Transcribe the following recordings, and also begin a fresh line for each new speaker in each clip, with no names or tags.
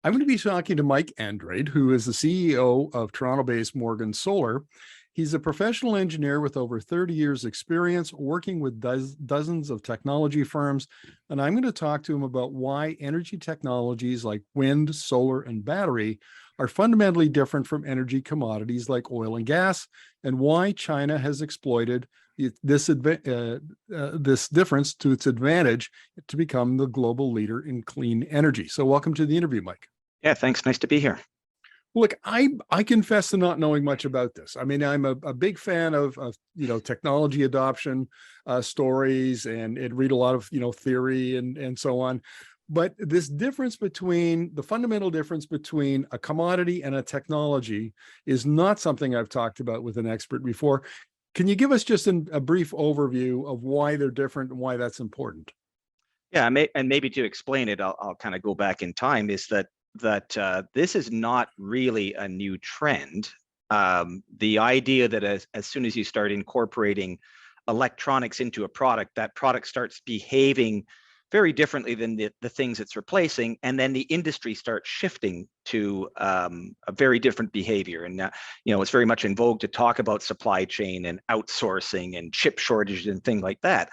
I'm going to be talking to Mike Andrade, who is the CEO of Toronto-based Morgan Solar. He's a professional engineer with over 30 years experience working with dozens of technology firms. And I'm going to talk to him about why energy technologies like wind, solar, and battery are fundamentally different from energy commodities like oil and gas, and why China has exploited this difference to its advantage to become the global leader in clean energy. So welcome to the interview, Mike.
Yeah, thanks. Nice to be here.
Look, I confess to not knowing much about this. I mean, I'm a big fan of technology adoption stories and read a lot of theory and so on. But this difference between the fundamental difference between a commodity and a technology is not something I've talked about with an expert before. Can you give us just a brief overview of why they're different and why that's important?
Yeah, and maybe to explain it, I'll kind of go back in time. Is that this is not really a new trend. The idea that as soon as you start incorporating electronics into a product, that product starts behaving very differently than the things it's replacing, and then the industry starts shifting to a very different behavior. And it's very much in vogue to talk about supply chain and outsourcing and chip shortages and things like that.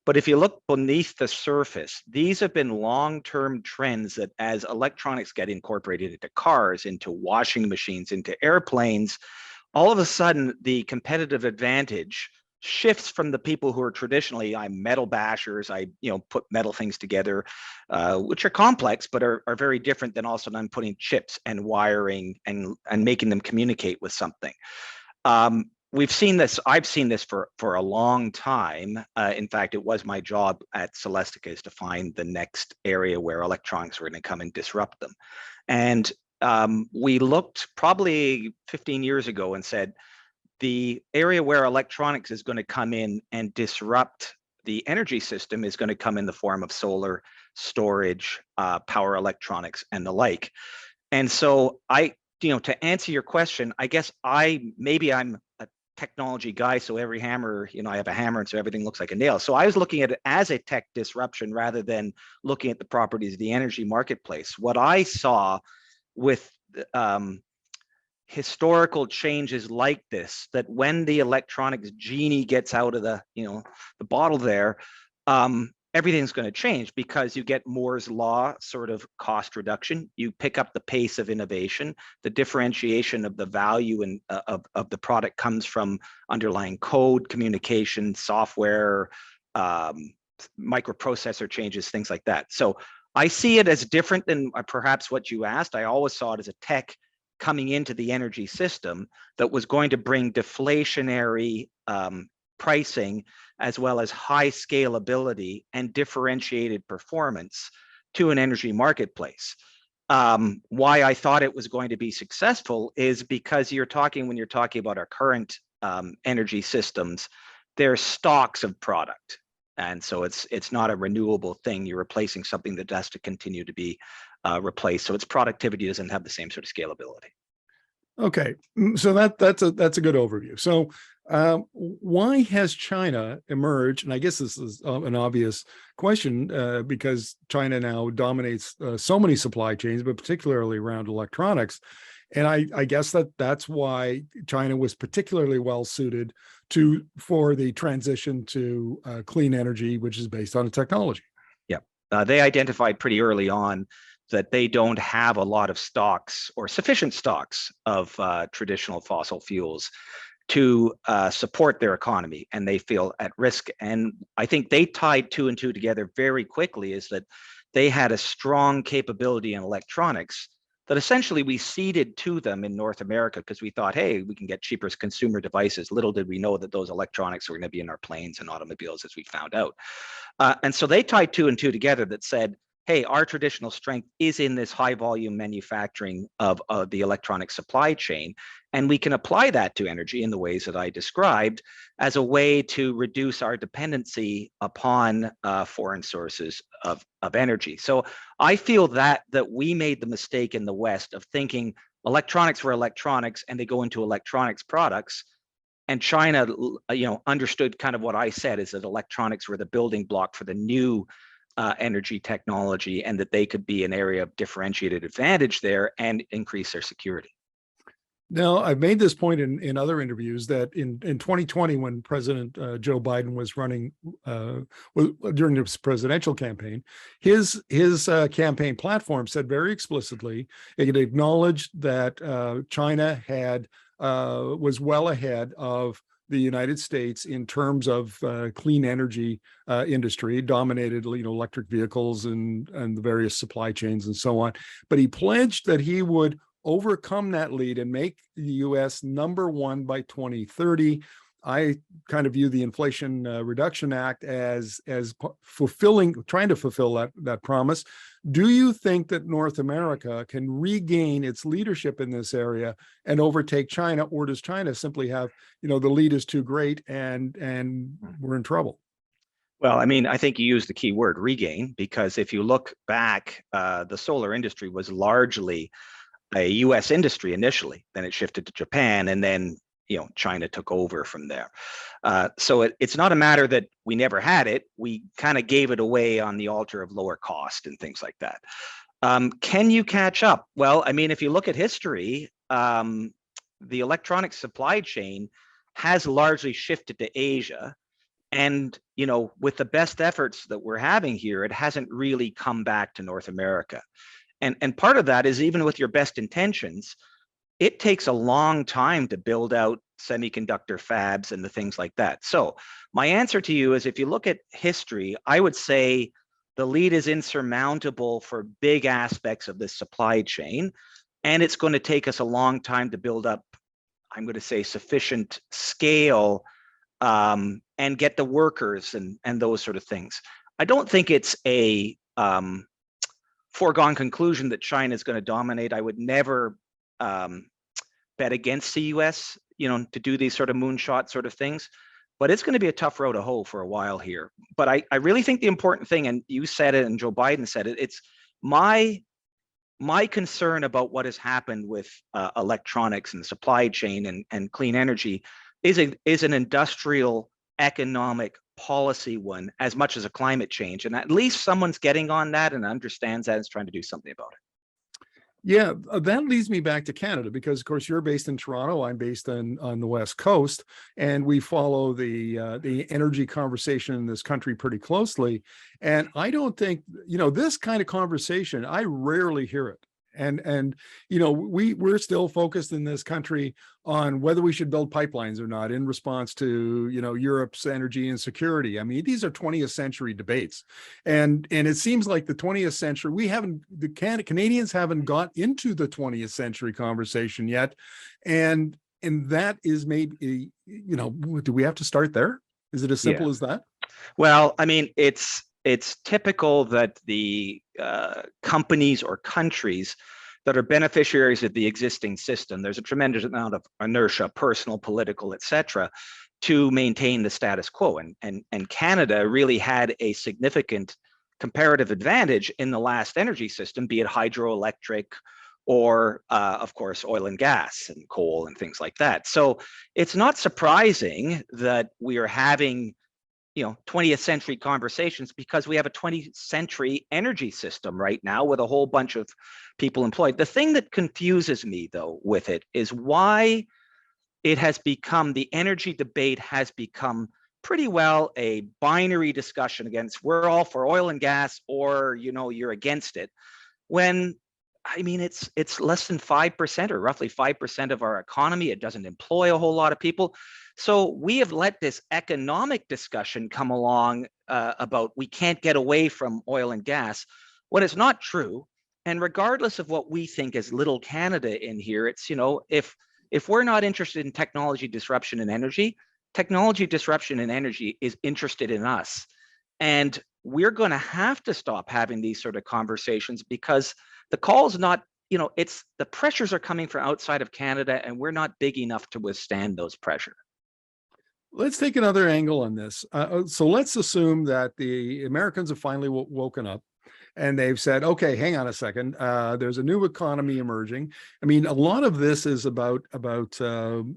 But if you look beneath the surface, these have been long-term trends that as electronics get incorporated into cars, into washing machines, into airplanes, all of a sudden the competitive advantage shifts from the people who are traditionally, I'm metal bashers, I put metal things together, which are complex, but are very different than also I'm putting chips and wiring and making them communicate with something. We've seen this, I've seen this for a long time. In fact, it was my job at Celestica is to find the next area where electronics were going to come and disrupt them. And we looked probably 15 years ago and said, the area where electronics is going to come in and disrupt the energy system is going to come in the form of solar, storage, power electronics, and the like. And so to answer your question, I guess I'm a technology guy, so every hammer, I have a hammer, and so everything looks like a nail. So I was looking at it as a tech disruption rather than looking at the properties of the energy marketplace. What I saw with historical changes like this, that when the electronics genie gets out of the bottle there, everything's going to change because you get Moore's law sort of cost reduction. You pick up the pace of innovation. The differentiation of the value and of the product comes from underlying code, communication, software, microprocessor changes, things like that. So I see it as different than perhaps what you asked. I always saw it as a tech coming into the energy system that was going to bring deflationary pricing as well as high scalability and differentiated performance to an energy marketplace. Why I thought it was going to be successful is because when you're talking about our current energy systems, there's stocks of product. And so it's not a renewable thing. You're replacing something that has to continue to be replaced. So its productivity doesn't have the same sort of scalability.
Okay, so that's a good overview. So why has China emerged? And I guess this is an obvious question because China now dominates so many supply chains, but particularly around electronics. And I guess that's why China was particularly well suited for the transition to clean energy, which is based on a technology.
Yeah, they identified pretty early on that they don't have a lot of stocks or sufficient stocks of traditional fossil fuels to support their economy, and they feel at risk. And I think they tied two and two together very quickly, is that they had a strong capability in electronics that essentially we ceded to them in North America because we thought, hey, we can get cheaper consumer devices. Little did we know that those electronics were going to be in our planes and automobiles, as we found out. And so they tied two and two together that said, hey, our traditional strength is in this high volume manufacturing of the electronic supply chain. And we can apply that to energy in the ways that I described as a way to reduce our dependency upon foreign sources of energy. So I feel that we made the mistake in the West of thinking electronics were electronics and they go into electronics products. And China, understood kind of what I said, is that electronics were the building block for the new energy technology, and that they could be an area of differentiated advantage there and increase their security.
Now, I've made this point in other interviews that in 2020, when President Joe Biden was running during his presidential campaign, his campaign platform said very explicitly it acknowledged that China was well ahead of the United States in terms of clean energy industry, dominated electric vehicles and the various supply chains and so on. But he pledged that he would overcome that lead and make the US number one by 2030. I kind of view the Inflation Reduction Act as trying to fulfill that promise. Do you think that North America can regain its leadership in this area and overtake China, or does China simply have, the lead is too great and we're in trouble?
Well, I mean, I think you used the key word regain, because if you look back, the solar industry was largely a U.S. industry initially, then it shifted to Japan, and then China took over from there. So it's not a matter that we never had it. We kind of gave it away on the altar of lower cost and things like that. Can you catch up? Well, I mean, if you look at history, the electronic supply chain has largely shifted to Asia. And, with the best efforts that we're having here, it hasn't really come back to North America. And part of that is, even with your best intentions, it takes a long time to build out semiconductor fabs and the things like that. So my answer to you is, if you look at history, I would say the lead is insurmountable for big aspects of this supply chain. And it's going to take us a long time to build up, I'm going to say, sufficient scale and get the workers and those sort of things. I don't think it's a foregone conclusion that China is going to dominate. I would never bet against the US, to do these sort of moonshot sort of things, but it's going to be a tough road to hoe for a while here. But I really think the important thing, and you said it and Joe Biden said it, it's my concern about what has happened with electronics and supply chain and clean energy is an industrial economic policy one as much as a climate change. And at least someone's getting on that and understands that and is trying to do something about it.
Yeah, that leads me back to Canada, because of course you're based in Toronto, I'm based on the West Coast, and we follow the energy conversation in this country pretty closely. And I don't think, this kind of conversation, I rarely hear it. And we're still focused in this country on whether we should build pipelines or not in response to Europe's energy insecurity. I mean, these are 20th century debates, and it seems like the 20th century Canadians haven't got into the 20th century conversation yet, and that is maybe do we have to start there? Is it as simple as that?
Well, I mean, it's typical that the companies or countries that are beneficiaries of the existing system, there's a tremendous amount of inertia, personal, political, et cetera, to maintain the status quo. And Canada really had a significant comparative advantage in the last energy system, be it hydroelectric or, of course, oil and gas and coal and things like that. So it's not surprising that we are having 20th century conversations, because we have a 20th century energy system right now with a whole bunch of people employed. The thing that confuses me, though, with it is why it has become, the energy debate has become pretty well a binary discussion against, we're all for oil and gas, or you're against it, when I mean, it's less than 5% or roughly 5% of our economy. It doesn't employ a whole lot of people. So we have let this economic discussion come along about we can't get away from oil and gas, when it's not true. And regardless of what we think as little Canada in here, it's, if we're not interested in technology disruption and energy, technology disruption and energy is interested in us. And we're going to have to stop having these sort of conversations, because the call is not, it's the pressures are coming from outside of Canada, and we're not big enough to withstand those pressures.
Let's take another angle on this. So let's assume that the Americans have finally woken up, and they've said, okay, hang on a second. There's a new economy emerging. I mean, a lot of this is about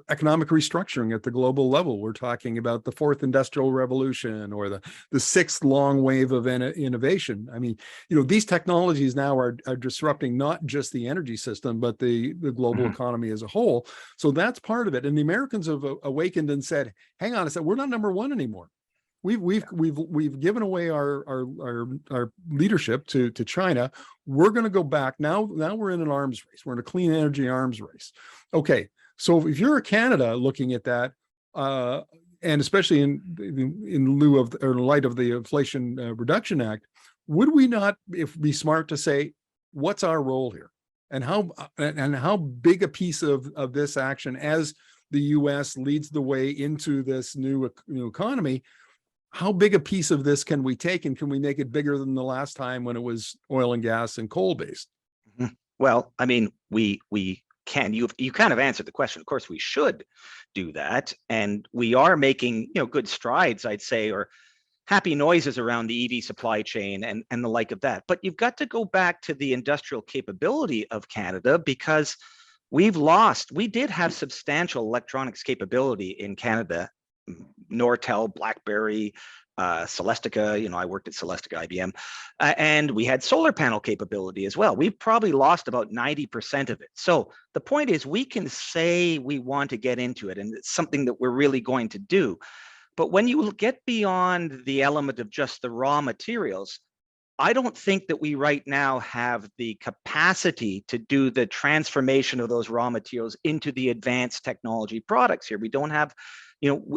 economic restructuring at the global level. We're talking about the fourth industrial revolution or the sixth long wave of innovation. I mean, these technologies now are disrupting not just the energy system, but the global economy as a whole. So that's part of it. And the Americans have awakened and said, hang on a second, we're not number one anymore. We've given away our leadership to China. We're going to go back now. We're in an arms race. We're in a clean energy arms race. Okay, so if you're a Canada looking at that, and especially in lieu of or in light of the Inflation Reduction Act, would we not be smart to say, what's our role here, and how big a piece of this action as the U.S. leads the way into this new economy? How big a piece of this can we take, and can we make it bigger than the last time when it was oil and gas and coal based?
Well, I mean, we can. You kind of answered the question. Of course, we should do that, and we are making good strides, I'd say, or happy noises around the EV supply chain and the like of that. But you've got to go back to the industrial capability of Canada, because we did have substantial electronics capability in Canada. Nortel, BlackBerry, Celestica, I worked at Celestica, IBM, and we had solar panel capability as well. We've probably lost about 90% of it. So the point is, we can say we want to get into it, and it's something that we're really going to do. But when you get beyond the element of just the raw materials, I don't think that we right now have the capacity to do the transformation of those raw materials into the advanced technology products here. We don't have,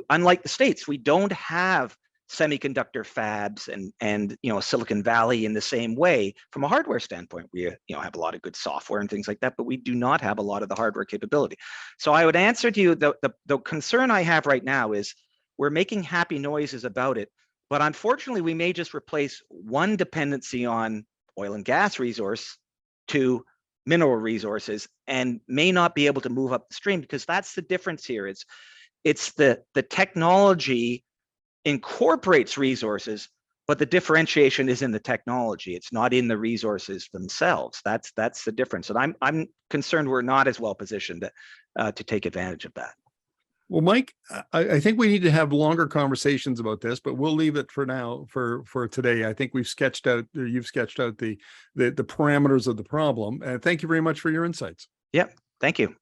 unlike the States, we don't have semiconductor fabs and Silicon Valley in the same way. From a hardware standpoint, we have a lot of good software and things like that, but we do not have a lot of the hardware capability. So I would answer to you, the concern I have right now is we're making happy noises about it, but unfortunately, we may just replace one dependency on oil and gas resource to mineral resources, and may not be able to move up the stream, because that's the difference here. It's the technology incorporates resources, but the differentiation is in the technology. It's not in the resources themselves. That's the difference. And I'm concerned we're not as well positioned to take advantage of that.
Well, Mike, I think we need to have longer conversations about this, but we'll leave it for now for today. I think you've sketched out the parameters of the problem. And thank you very much for your insights.
Yep. Thank you.